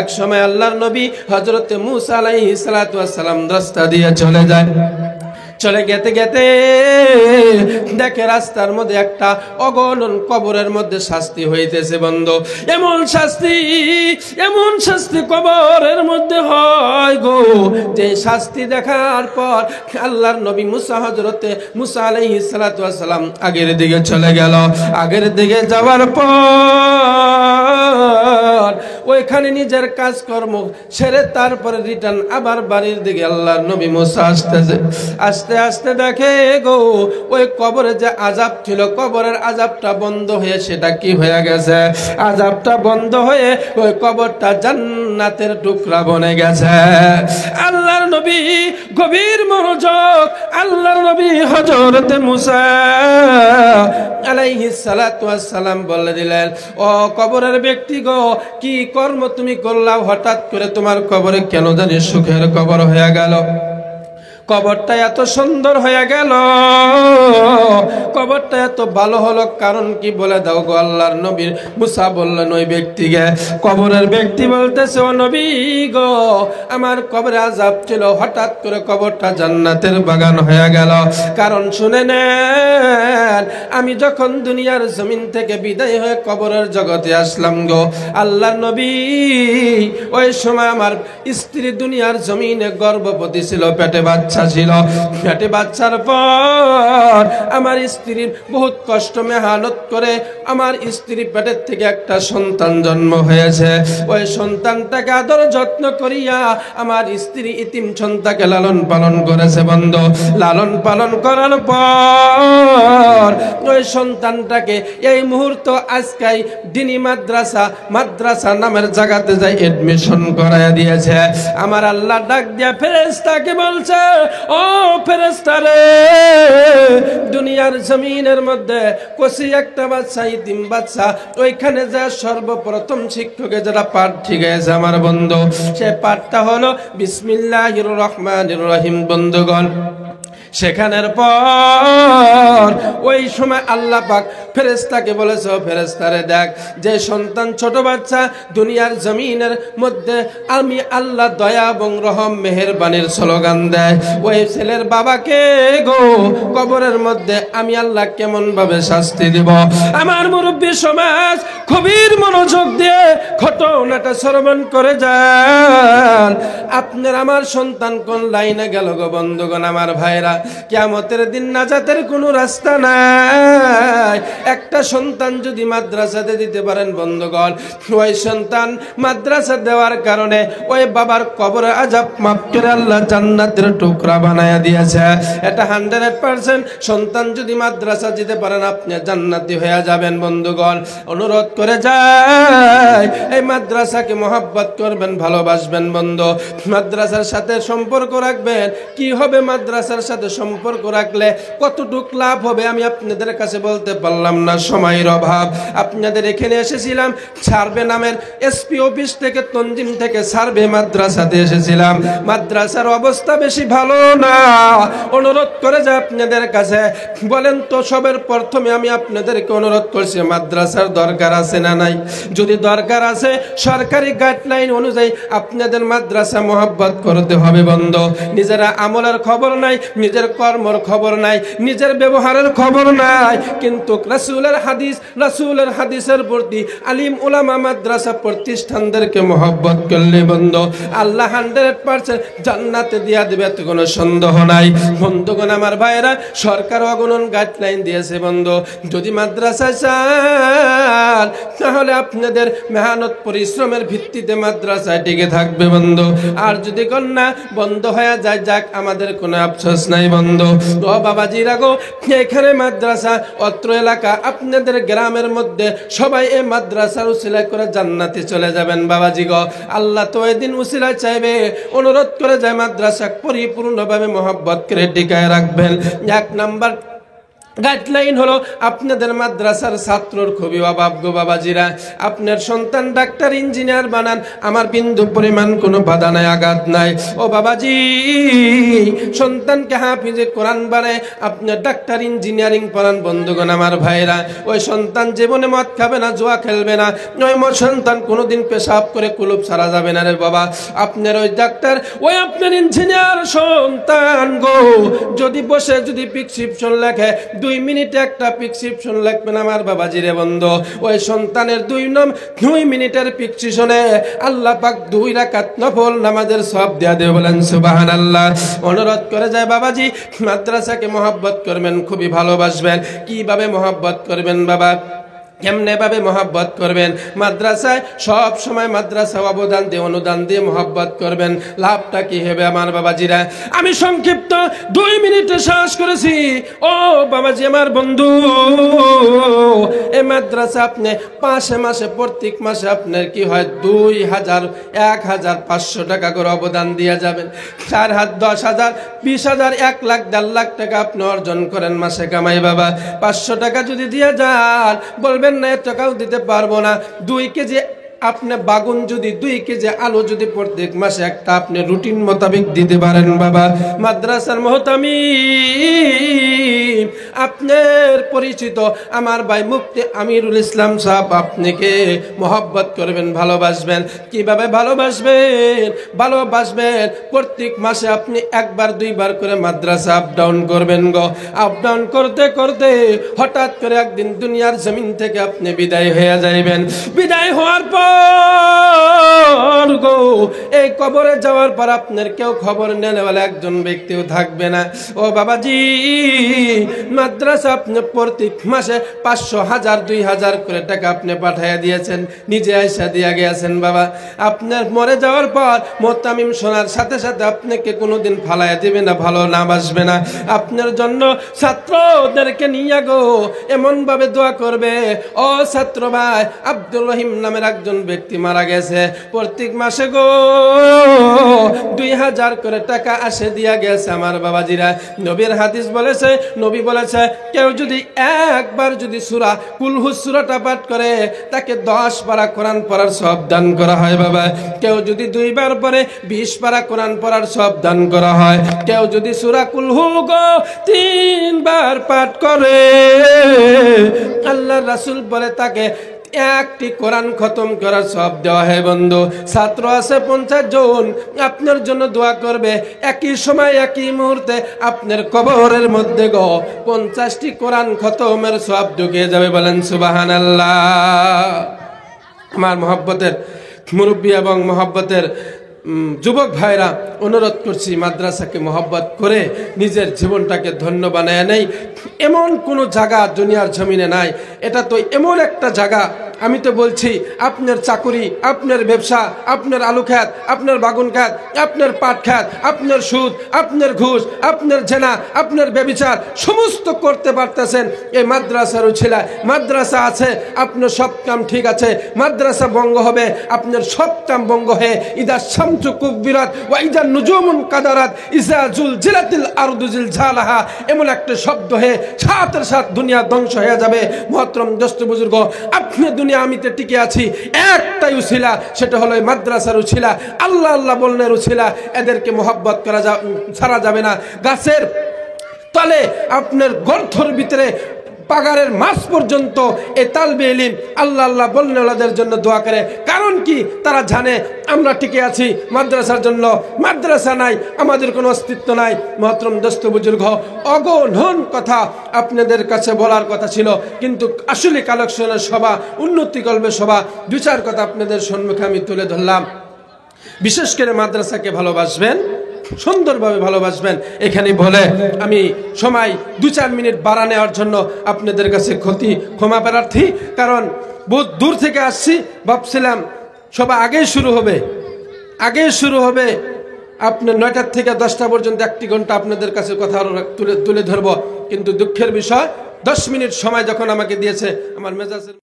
এক সময় আল্লাহর নবী হযরত মূসা আলাইহিস সালাতু ওয়াস সালাম রাস্তা দিয়ে চলে যায়। চলে যেতে যেতে দেখে রাস্তার মধ্যে একটা অগণন কবরের মধ্যে শাস্তি হইতেছে বন্ধু। এমন শাস্তি কবরের মধ্যে হয় গো, যে শাস্তি দেখার পর আল্লাহর নবী হযরতে মূসা আলাইহিস সালাতু ওয়াস সালাম আগের দিকে চলে গেল। আগের দিকে যাওয়ার পর ওইখানে নিজের কাজকর্ম সেরে তারপরে রিটার্ন আবার বাড়ির দিকে আল্লাহর নবী মূসা আসতেছে। আস্তে আস্তে দেখে গো, ওই কবরে যে আযাব ছিল, কবরের আযাবটা বন্ধ হয়ে সেটা কি হয়ে গেছে? আযাবটা বন্ধ হয়ে ওই কবরটা জান্নাতের টুকরা বনে গেছে। আল্লাহর নবী গভীর মনোযোগ, আল্লাহর নবী হযরত মূসা আলাইহিস সালাতু ওয়াস সালাম বলে দিলেন, ও কবরের ব্যক্তি গো, কি কর্ম তুমি করলা? হঠাৎ করে তোমার কবরে কেন জানি সুখের কবর হয়ে গেল? কবরটা এত সুন্দর হয়ে গেল, কবরটা এত ভালো হলো, কারণ কি বলে দাও গো? আল্লাহর নবী মূসা বললেন ওই ব্যক্তিকে। কবরের ব্যক্তি বলতেছে, ও নবী গো, আমার কবরে আযাব ছিল, হঠাৎ করে কবরটা জান্নাতের বাগান হয়ে গেল। কারণ শুনে নেন, আমি যখন দুনিয়ার জমিন থেকে বিদায় হয়ে কবরের জগতে আসলাম গো আল্লাহর নবী, ওই সময় আমার স্ত্রী দুনিয়ার জমিনে গর্ভবতী ছিল, পেটে বাচ্চা ছিল। পেটে বাচ্চার পর আমার স্ত্রীর বহুত কষ্ট মেহনত করে আমার স্ত্রী পেটের থেকে একটা সন্তান জন্ম হয়েছে। ওই সন্তানটাকে আদর যত্ন করিয়া আমার স্ত্রী ইতিম সন্তানকে লালন পালন করেছে বন্ধু। লালন পালন করার পর ওই সন্তানটাকে এই মুহূর্ত আজকাই দিনী মাদ্রাসা নামের জায়গাতে যাই এডমিশন করাইয়া দিয়েছে। আমার আল্লাহ ডাক দিয়া ফেরেশতাকে বলছে, ও ফেরেশতা রে, দুনিয়ার জমিনের মধ্যে কচি একটা বাচ্চা, ইতিম বাচ্চা, ওইখানে যা সর্বপ্রথম শিক্ষকে যারা পাঠ শিখাইছে আমার বন্ধু, সে পাঠটা হলো বিসমিল্লাহির রহমানির রহিম বন্ধুগণ। সেখানের পর ওই সময় আল্লাহ পাক ফেরেশতাকে বলেছে, ফেরেশতারে দেখ, যে সন্তান ছোট বাচ্চা দুনিয়ার জমিনের মধ্যে আমি আল্লাহ দয়া এবং রহম মেহেরবানির স্লোগান দেয়, ওই ছেলের বাবাকে গো কবরের মধ্যে আমি আল্লাহ কেমন ভাবে শাস্তি দিব। আমার মুরব্বী সমাজ খুবই মনোযোগ দিয়ে ঘটনাটা শ্রবণ করে যান। আপনার আমার সন্তান কোন লাইনে গেল গো বন্ধুগণ, আমার ভাইরা, কিয়ামতের দিন নাজাতের কোনো রাস্তা নাই। একটা সন্তান যদি মাদ্রাসাতে দিতে পারেন বন্ধুগণ, ওই সন্তান মাদ্রাসা দেওয়ার কারণে ওই বাবার কবরে আযাব মাফ করে আল্লাহ জান্নাতের টুকরা বানায়া দিয়েছে। এটা 100% সন্তান যদি মাদ্রাসা দিতে পারেন আপনি জান্নাতি হয়ে যাবেন বন্ধুগণ। অনুরোধ করে যায়, এই মাদ্রাসাকে মহব্বত করবেন, ভালোবাসবেন বন্ধু। মাদ্রাসার সাথে সম্পর্ক রাখবেন। কি হবে মাদ্রাসার সাথে সম্পর্ক রাখলে? কতটুক লাভ হবে আমি আপনাদের কাছে বলতে পারলাম না, সময়ের অভাব। আপনাদের এখানে এসেছিলাম সার্ভে নামের এসপি অফিস থেকে, তনজিম থেকে সার্ভে মাদ্রাসাতে এসেছিলাম। মাদ্রাসার অবস্থা বেশি ভালো না। অনুরোধ করে যে আপনাদের কাছে বলেন তো, সবের প্রথমে আমি আপনাদেরকে অনুরোধ করছি, মাদ্রাসার দরকার আছে না নাই? যদি দরকার আছে, সরকারি গাইডলাইন অনুযায়ী আপনাদের মাদ্রাসা মহব্বত করতে হবে বন্ধু। নিজেরা আমলের খবর নাই, নিজের কর্মর খবর নাই, নিজের ব্যবহারের খবর নাই, কিন্তু রাসূলের হাদিসের প্রতি আলিম উলামা মাদ্রাসা প্রতিষ্ঠানদেরকে মহব্বত করলে বন্ধু আল্লাহ 100% জান্নাতে দিয়া দিবে, এতে কোনো সন্দেহ নাই বন্ধুগণ। আমার ভাইরা, সরকার অগণন গাইডলাইন দিয়েছে বন্ধু। যদি মাদ্রাসা চান তাহলে আপনাদের মেহনত পরিশ্রমের ভিত্তিতে মাদ্রাসায় টিকে থাকবে বন্ধু। আর যদি কন্যা বন্ধ হয়ে যায়, যাক, আমাদের কোনো আফসোস নাই বন্ধু। ও বাবাজিরা গো, এখানে মাদ্রাসা, অত্র এলাকা, আপনাদের গ্রামের মধ্যে সবাই এই মাদ্রাসার উসিলা করে জান্নাতে চলে যাবেন বাবাজি গো। আল্লাহ তো এদিন উসিলা চাইবে। অনুরোধ করে যায় মাদ্রাসা পরিপূর্ণভাবে মহব্বত করে টিকায় রাখবেন। 1 নাম্বার গাইডলাইন হলো আপনাদের মাদ্রাসার ছাত্রর খুবই অভাব গো বাবাজিরা। আপনার সন্তান ডাক্তার ইঞ্জিনিয়ার বানান, আমার বিন্দু পরিমাণ কোনো বাধা নাই, আঘাত নাই। ও বাবাজি, সন্তানকে হাফিজে কোরআন বানায় আপনার ডাক্তার ইঞ্জিনিয়ারিং পড়ান। বন্ধুগণ আমার ভাইরা, ওই সন্তান জীবনে মদ খাবে না, জুয়া খেলবে না, ওই মোর সন্তান কোনোদিন পেশাব করে কুলুপ ছাড়া যাবে না রে বাবা। আপনার ওই ডাক্তার, ওই আপনার ইঞ্জিনিয়ার সন্তান গো যদি বসে যদি প্রেসক্রিপশন লেখে, 2 মিনিটে একটা প্রেসক্রিপশন লিখবে না আমার বাবাজি রে বন্ধু। ওই সন্তানের 2 মিনিটের প্রেসক্রিপশনে আল্লাহ পাক 2 রাকাত নফল নামাজের সওয়াব দেয়া দেবে, বলেন সুবহানাল্লাহ। অনুরোধ করে যায় বাবাজি, মাদ্রাসাকে মহব্বত করবেন, খুবই ভালোবাসবেন। কিভাবে মহব্বত করবেন বাবা, কেমনে ভাবে মহব্বত করবেন? মাদ্রাসায় সব সময় মাদ্রাসা অবদান দিয়ে অনুদান দিয়ে মহব্বত করবেন। লাভটা কি হবে আমার বাবাজিরা? আমি সংক্ষিপ্ত 2 মিনিটে শেষ করেছি। ও বাবাজি আমার বন্ধু, এই মাদ্রাসা আপনি মাসে প্রত্যেক মাসে আপনার কি হয় 1500 টাকা করে অবদান দিয়ে যাবেন। 4 হাত 10,000 20,000 1 লাখ 1.5 লাখ টাকা আপনি অর্জন করেন মাসে কামাই বাবা। 500 টাকা যদি দিয়ে যান, বলবেন না টাকাও দিতে পারবো না। 2 কেজি আপনি বাগুন যদি 2 কেজি আলু যদি প্রত্যেক মাসে একটা আপনি রুটিন মোতাবেক দিতে পারেন বাবা, মাদ্রাসার মুহতামিম আপনার পরিচিত আমার ভাই মুফতি আমিরুল ইসলাম সাহেব আপনাকে মহব্বত করবেন, ভালোবাসবেন। কিভাবে ভালোবাসবেন? প্রত্যেক মাসে আপনি 1বার 2বার করে মাদ্রাসা আপ ডাউন করবেন গো। আপ ডাউন করতে করতে হঠাৎ করে একদিন দুনিয়ার জমিন থেকে আপনি বিদায় হয়ে যাইবেন। বিদায় হওয়ার পর গো, এই কবরে যাওয়ার পর আপনার কেউ খবর নেনে বলে একজন ব্যক্তিও থাকবে না। ও বাবাজি, মাদ্রাসা আপনি প্রত্যেক মাসে 500 1000 2000 করে টাকা আপনি পাঠিয়ে দিয়েছেন, নিজে আইসা দিয়ে গিয়েছেন বাবা। আপনার মরে যাওয়ার পর মুহতামিম শোনার সাথে সাথে আপনাকে কোনোদিন ফালাইয়া দিবে না, ভালো না বাসবে না। আপনার জন্য ছাত্রদেরকে নিয়ে গো এমন ভাবে দোয়া করবে। ও ছাত্র ভাই, আব্দুর রহিম নামের একজন ব্যক্তি মারা গেছে, প্রত্যেক মাসে গো 2000 করে টাকা আসে দিয়া গেছে আমার বাবাজিরা। নবীর হাদিস বলেছে, নবী বলেছে, কেউ যদি একবার যদি সূরা কুল হু সূরাটা পাঠ করে তাকে 10 পারা কোরআন পড়ার সওয়াব দান করা হয় বাবা। কেউ যদি 2 বার পড়ে 20 পারা কোরআন পড়ার সওয়াব দান করা হয়। কেউ যদি সূরা কুল হু গো 3 বার পাঠ করে, আল্লাহর রাসূল বলে তাকে 1টি কোরআন খতম করার সওয়াব দেওয়া হয় বন্ধু। ছাত্র আছে 50 জন আপনার জন্য দোয়া করবে, একই সময় একই মুহূর্তে আপনার কবরের মধ্যে গো 50টি কোরআন খতমের সওয়াব ঢুকে যাবে, বলেন সুবহানাল্লাহ। আমার মহব্বতের মুরব্বী এবং মহব্বতের যুবক ভাইরা, অনুরোধ করছি মাদ্রাসাকে মহব্বত করে নিজের জীবনটাকে ধন্য বানায় নেই। এমন কোনো জায়গা দুনিয়ার জমিনে নাই। এটা তো এমন একটা জায়গা, আমি তো বলছি আপনার চাকুরি, আপনার ব্যবসা, আপনার আলু খাত, আপনার বাগুন খাত, আপনার পাট খাত, আপনার সুদ, আপনার ঘুষ, আপনার জেনা, আপনার ব্যভিচার সমস্ত করতে পারতেছেন এই মাদ্রাসার উছিলা। মাদ্রাসা আছে, আপনার সব কাম ঠিক আছে। মাদ্রাসা ভঙ্গ হবে, আপনার সব কাম ভঙ্গ হয়ে ইদা শামসু কুবিরাত ওয়া ইদা নুজুমুন কাদারাত ইজা জুলজিলাতিল আরদু জিলজালাহা, এমন একটা শব্দ হয়ে সাথে সাথে দুনিয়া ধ্বংস হয়ে যাবে। মুহতারাম দোস্ত বুজুর্গ, আপনি দুনিয়া আমিতে টিকে আছি একটাই উছিলা, সেটা হলো মাদ্রাসার উছিলা, আল্লাহ আল্লাহ বলনের উছিলা। এদেরকে মহব্বত করা ছাড়া যাবে না। গাছের তলে আপনার গর্থর ভিতরে পাগারের মাছ পর্যন্ত এই তালবে ইলম আল্লাহ আল্লাহ বলনেওয়ালাদের জন্য দোয়া করে। কারণ কি? তারা জানে আমরা টিকে আছি মাদ্রাসার জন্য। মাদ্রাসা নাই, আমাদের কোনো অস্তিত্ব নাই। মুহতারাম দোস্ত বুজুর্গ, অগণন কথা আপনাদের কাছে বলার কথা ছিল, কিন্তু আসলে কালেকশনের সভা, উন্নতি কল্পে সভা, 2-4 কথা আপনাদের সম্মুখে আমি তুলে ধরলাম। বিশেষ করে মাদ্রাসাকে ভালোবাসবেন, সুন্দরভাবে ভালোবাসবেন। এখানে বলে আমি সময় 2-4 মিনিট বাড়া নেওয়ার জন্য আপনাদের কাছে ক্ষমা প্রার্থী। কারণ বহুত দূর থেকে আসছি, ভাবছিলাম সবাই আগেই শুরু হবে আপনার 9টা থেকে 10টা পর্যন্ত 1 ঘন্টা আপনাদের কাছে কথা তুলে ধরবো। কিন্তু দুঃখের বিষয় 10 মিনিট সময় যখন আমাকে দিয়েছে, আমার মেজাজের